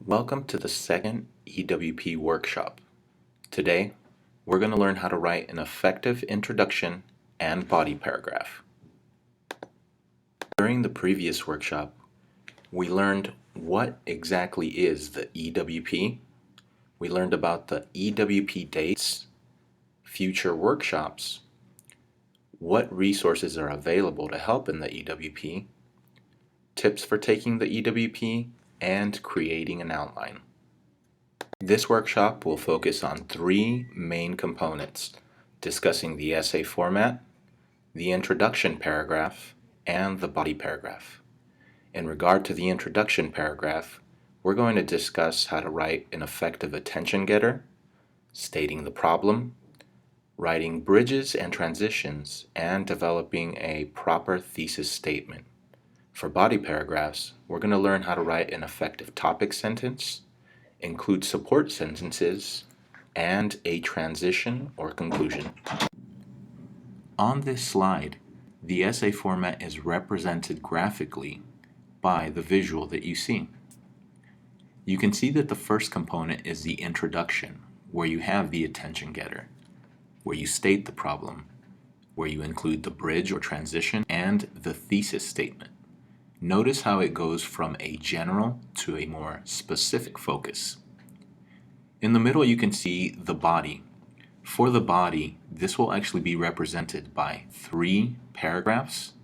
Welcome to the second EWP workshop. Today, we're going to learn how to write an effective introduction and body paragraph. During the previous workshop, we learned what exactly is the EWP. We learned about the EWP dates, future workshops, what resources are available to help in the EWP, tips for taking the EWP, and creating an outline. This workshop will focus on three main components, discussing the essay format, the introduction paragraph, and the body paragraph. In regard to the introduction paragraph, we're going to discuss how to write an effective attention getter, stating the problem, writing bridges and transitions, and developing a proper thesis statement. For body paragraphs, we're going to learn how to write an effective topic sentence, include support sentences, and a transition or conclusion. On this slide, the essay format is represented graphically by the visual that you see. You can see that the first component is the introduction, where you have the attention getter, where you state the problem, where you include the bridge or transition, and the thesis statement. Notice how it goes from a general to a more specific focus. In the middle, you can see the body. For the body, this will actually be represented by 3 paragraphs,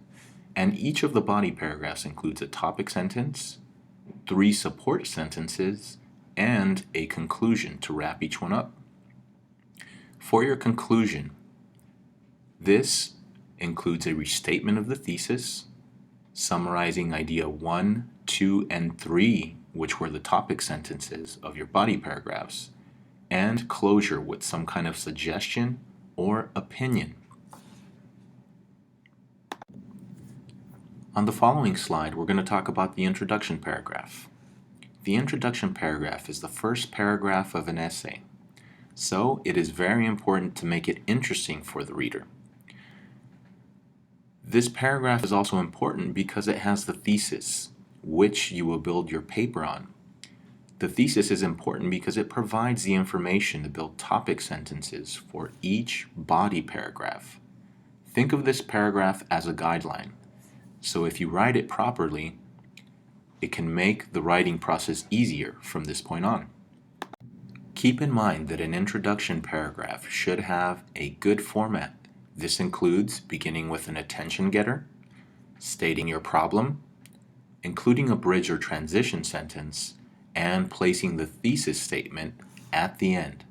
and each of the body paragraphs includes a topic sentence, 3 support sentences, and a conclusion to wrap each one up. For your conclusion, this includes a restatement of the thesis, summarizing idea 1, 2, and 3, which were the topic sentences of your body paragraphs, and closure with some kind of suggestion or opinion. On the following slide, we're going to talk about the introduction paragraph. The introduction paragraph is the first paragraph of an essay, so it is very important to make it interesting for the reader. This paragraph is also important because it has the thesis, which you will build your paper on. The thesis is important because it provides the information to build topic sentences for each body paragraph. Think of this paragraph as a guideline, so if you write it properly, it can make the writing process easier from this point on. Keep in mind that an introduction paragraph should have a good format. This includes beginning with an attention getter, stating your problem, including a bridge or transition sentence, and placing the thesis statement at the end.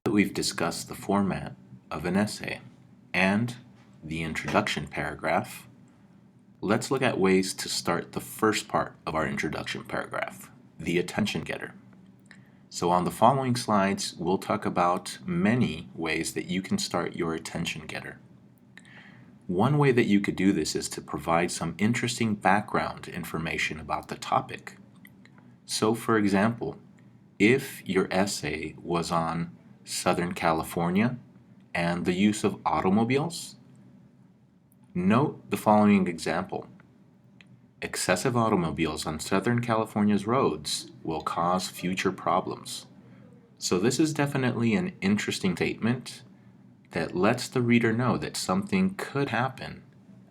We've discussed the format of an essay and the introduction paragraph. Let's look at ways to start the first part of our introduction paragraph, the attention getter. So on the following slides, we'll talk about many ways that you can start your attention getter. One way that you could do this is to provide some interesting background information about the topic. So for example, if your essay was on Southern California and the use of automobiles, note the following example. Excessive automobiles on Southern California's roads will cause future problems. So this is definitely an interesting statement that lets the reader know that something could happen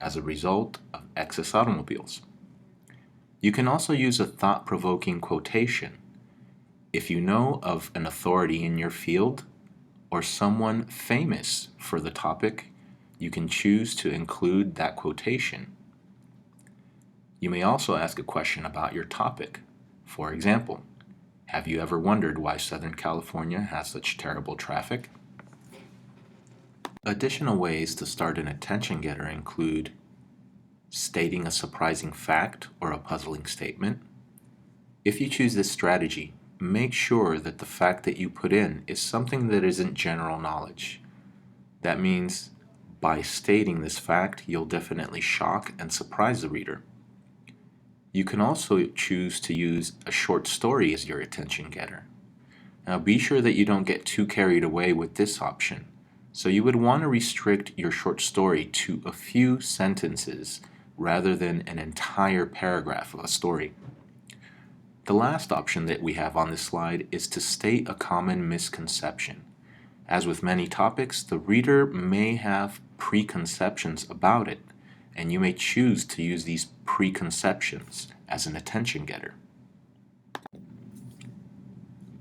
as a result of excess automobiles. You can also use a thought-provoking quotation. If you know of an authority in your field or someone famous for the topic, you can choose to include that quotation. You may also ask a question about your topic. For example, have you ever wondered why Southern California has such terrible traffic? Additional ways to start an attention getter include stating a surprising fact or a puzzling statement. If you choose this strategy, make sure that the fact that you put in is something that isn't general knowledge. That means by stating this fact, you'll definitely shock and surprise the reader. You can also choose to use a short story as your attention getter. Now be sure that you don't get too carried away with this option. So you would want to restrict your short story to a few sentences rather than an entire paragraph of a story. The last option that we have on this slide is to state a common misconception. As with many topics, the reader may have preconceptions about it, and you may choose to use these preconceptions as an attention getter.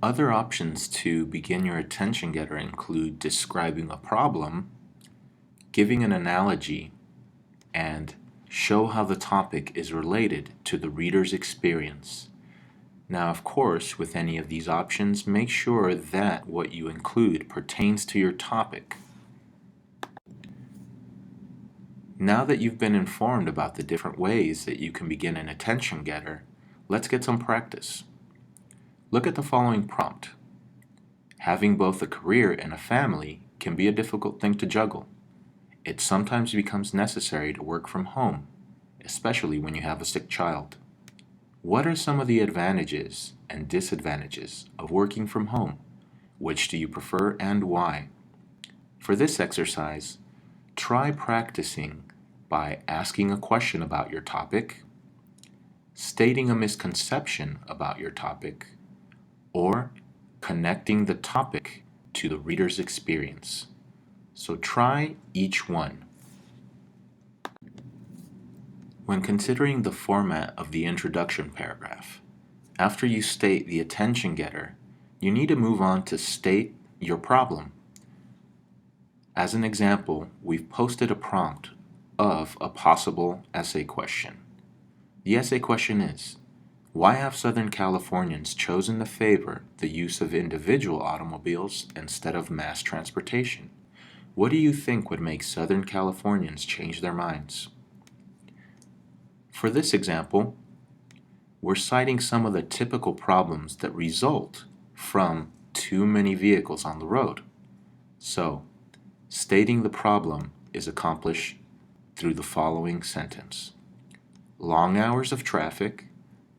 Other options to begin your attention getter include describing a problem, giving an analogy, and show how the topic is related to the reader's experience. Now, of course, with any of these options, make sure that what you include pertains to your topic. Now that you've been informed about the different ways that you can begin an attention getter, let's get some practice. Look at the following prompt. Having both a career and a family can be a difficult thing to juggle. It sometimes becomes necessary to work from home, especially when you have a sick child. What are some of the advantages and disadvantages of working from home? Which do you prefer and why? For this exercise, try practicing by asking a question about your topic, stating a misconception about your topic, or connecting the topic to the reader's experience. So try each one. When considering the format of the introduction paragraph, after you state the attention getter, you need to move on to state your problem. As an example, we've posted a prompt of a possible essay question. The essay question is, why have Southern Californians chosen to favor the use of individual automobiles instead of mass transportation? What do you think would make Southern Californians change their minds? For this example, we're citing some of the typical problems that result from too many vehicles on the road. So, stating the problem is accomplished through the following sentence. Long hours of traffic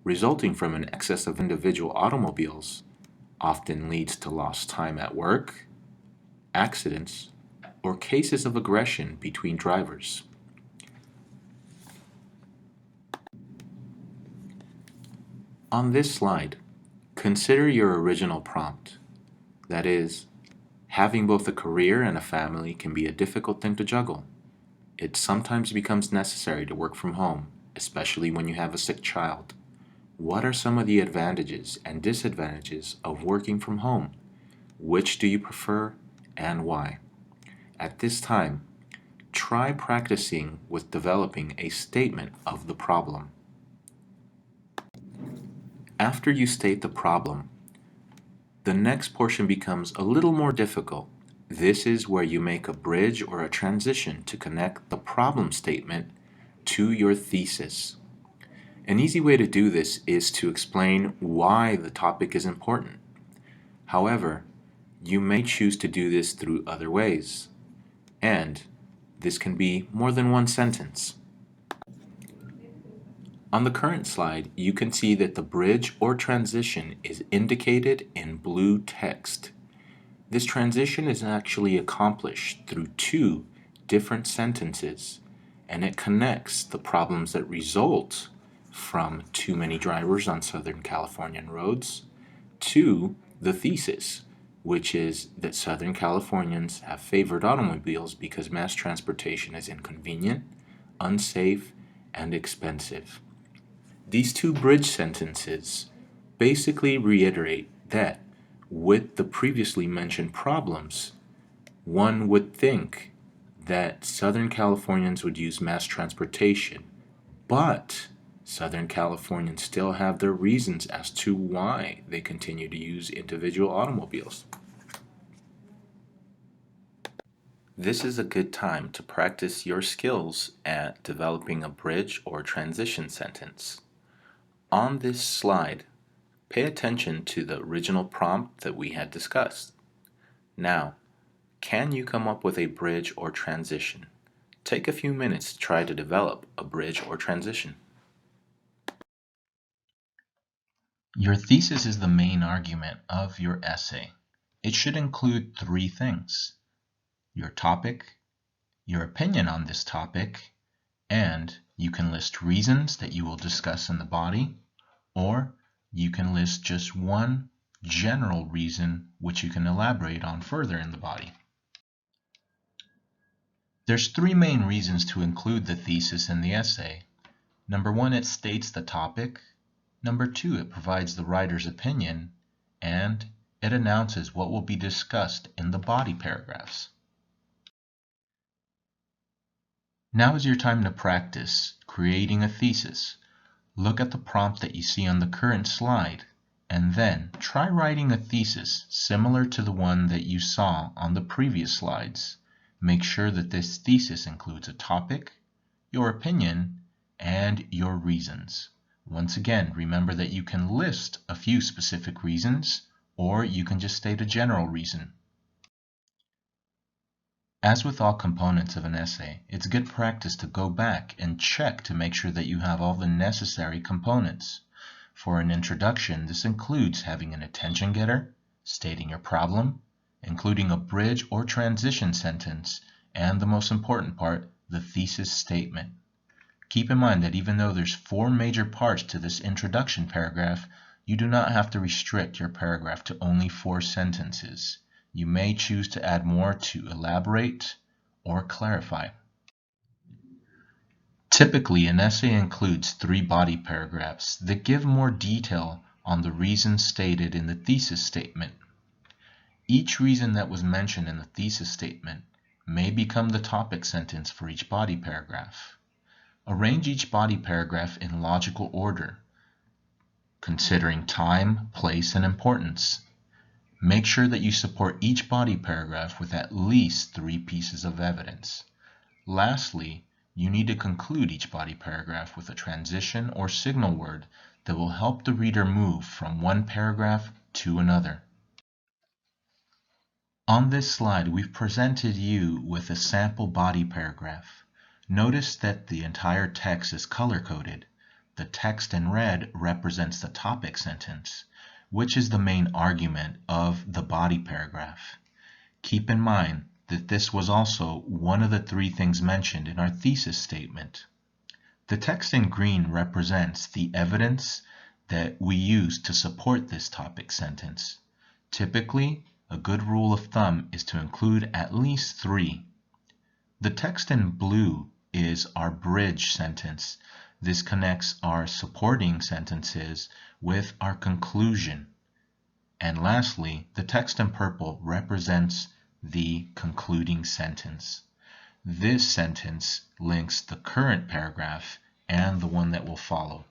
resulting from an excess of individual automobiles often leads to lost time at work, accidents, or cases of aggression between drivers. On this slide, consider your original prompt. That is, having both a career and a family can be a difficult thing to juggle. It sometimes becomes necessary to work from home, especially when you have a sick child. What are some of the advantages and disadvantages of working from home? Which do you prefer and why? At this time, try practicing with developing a statement of the problem. After you state the problem, the next portion becomes a little more difficult. This is where you make a bridge or a transition to connect the problem statement to your thesis. An easy way to do this is to explain why the topic is important. However, you may choose to do this through other ways, and this can be more than one sentence. On the current slide, you can see that the bridge or transition is indicated in blue text. This transition is actually accomplished through two different sentences, and it connects the problems that result from too many drivers on Southern Californian roads to the thesis, which is that Southern Californians have favored automobiles because mass transportation is inconvenient, unsafe, and expensive. These two bridge sentences basically reiterate that with the previously mentioned problems, one would think that Southern Californians would use mass transportation, but Southern Californians still have their reasons as to why they continue to use individual automobiles. This is a good time to practice your skills at developing a bridge or transition sentence. On this slide, pay attention to the original prompt that we had discussed. Now, can you come up with a bridge or transition? Take a few minutes to try to develop a bridge or transition. Your thesis is the main argument of your essay. It should include three things: your topic, your opinion on this topic, and you can list reasons that you will discuss in the body, or you can list just one general reason which you can elaborate on further in the body. There's three main reasons to include the thesis in the essay. Number one, it states the topic. Number two, it provides the writer's opinion. And it announces what will be discussed in the body paragraphs. Now is your time to practice creating a thesis. Look at the prompt that you see on the current slide, and then try writing a thesis similar to the one that you saw on the previous slides. Make sure that this thesis includes a topic, your opinion, and your reasons. Once again, remember that you can list a few specific reasons, or you can just state a general reason. As with all components of an essay, it's good practice to go back and check to make sure that you have all the necessary components. For an introduction, this includes having an attention getter, stating your problem, including a bridge or transition sentence, and the most important part, the thesis statement. Keep in mind that even though there's 4 major parts to this introduction paragraph, you do not have to restrict your paragraph to only 4 sentences. You may choose to add more to elaborate or clarify. Typically, an essay includes 3 body paragraphs that give more detail on the reasons stated in the thesis statement. Each reason that was mentioned in the thesis statement may become the topic sentence for each body paragraph. Arrange each body paragraph in logical order, considering time, place, and importance. Make sure that you support each body paragraph with at least 3 pieces of evidence. Lastly, you need to conclude each body paragraph with a transition or signal word that will help the reader move from one paragraph to another. On this slide, we've presented you with a sample body paragraph. Notice that the entire text is color-coded. The text in red represents the topic sentence, which is the main argument of the body paragraph. Keep in mind that this was also one of the 3 things mentioned in our thesis statement. The text in green represents the evidence that we use to support this topic sentence. Typically, a good rule of thumb is to include at least 3. The text in blue is our bridge sentence. This connects our supporting sentences with our conclusion. And lastly, the text in purple represents the concluding sentence. This sentence links the current paragraph and the one that will follow.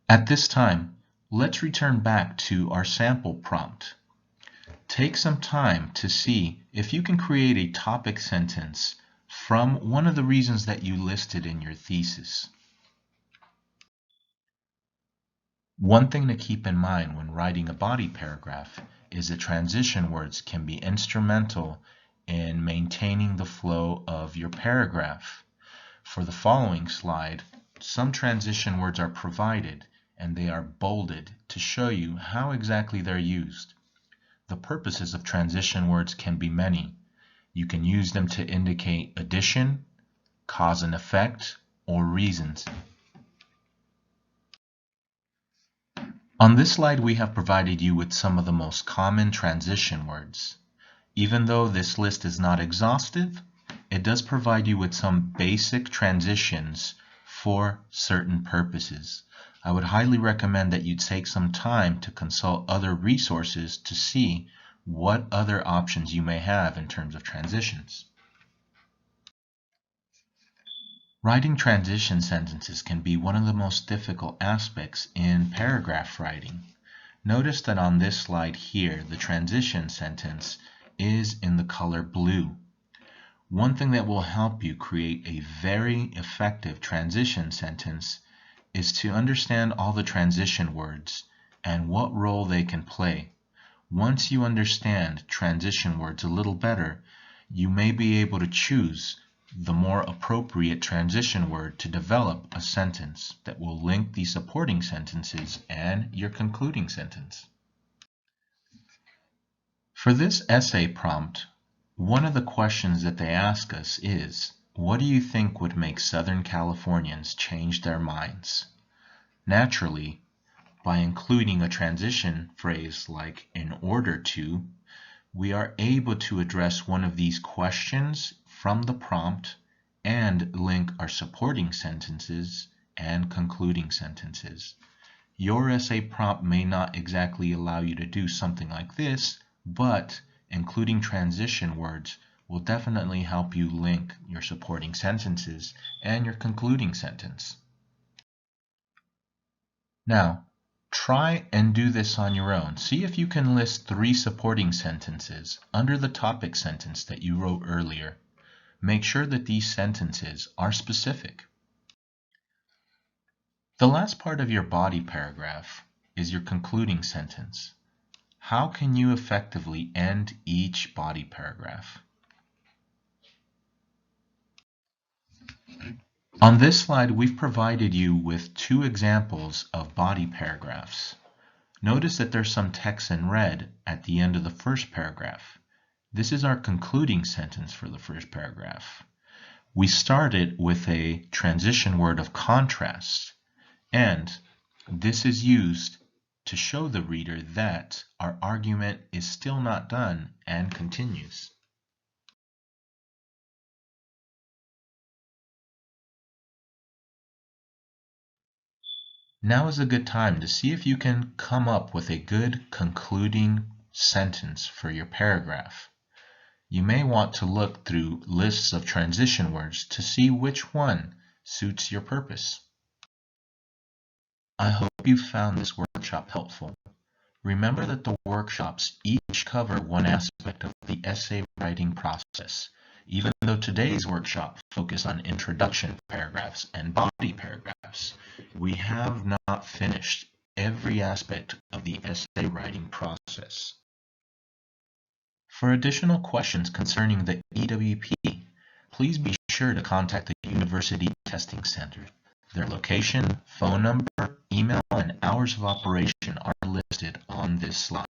At this time, let's return back to our sample prompt. Take some time to see if you can create a topic sentence from one of the reasons that you listed in your thesis. One thing to keep in mind when writing a body paragraph is that transition words can be instrumental in maintaining the flow of your paragraph. For the following slide, some transition words are provided and they are bolded to show you how exactly they're used. The purposes of transition words can be many. You can use them to indicate addition, cause and effect, or reasons. On this slide, we have provided you with some of the most common transition words. Even though this list is not exhaustive, it does provide you with some basic transitions for certain purposes. I would highly recommend that you take some time to consult other resources to see what other options you may have in terms of transitions. Writing transition sentences can be one of the most difficult aspects in paragraph writing. Notice that on this slide here, the transition sentence is in the color blue. One thing that will help you create a very effective transition sentence is to understand all the transition words and what role they can play. Once you understand transition words a little better, you may be able to choose the more appropriate transition word to develop a sentence that will link the supporting sentences and your concluding sentence. For this essay prompt, one of the questions that they ask us is, what do you think would make Southern Californians change their minds? Naturally, by including a transition phrase like in order to, we are able to address one of these questions from the prompt and link our supporting sentences and concluding sentences. Your essay prompt may not exactly allow you to do something like this, but including transition words will definitely help you link your supporting sentences and your concluding sentence. Now, try and do this on your own. See if you can list 3 supporting sentences under the topic sentence that you wrote earlier. Make sure that these sentences are specific. The last part of your body paragraph is your concluding sentence. How can you effectively end each body paragraph? On this slide, we've provided you with 2 examples of body paragraphs. Notice that there's some text in red at the end of the first paragraph. This is our concluding sentence for the first paragraph. We started with a transition word of contrast, and this is used to show the reader that our argument is still not done and continues. Now is a good time to see if you can come up with a good concluding sentence for your paragraph. You may want to look through lists of transition words to see which one suits your purpose. I hope you found this workshop helpful. Remember that the workshops each cover one aspect of the essay writing process. Even though today's workshop focused on introduction paragraphs and body paragraphs, we have not finished every aspect of the essay writing process. For additional questions concerning the EWP, please be sure to contact the University Testing Center. Their location, phone number, email, and hours of operation are listed on this slide.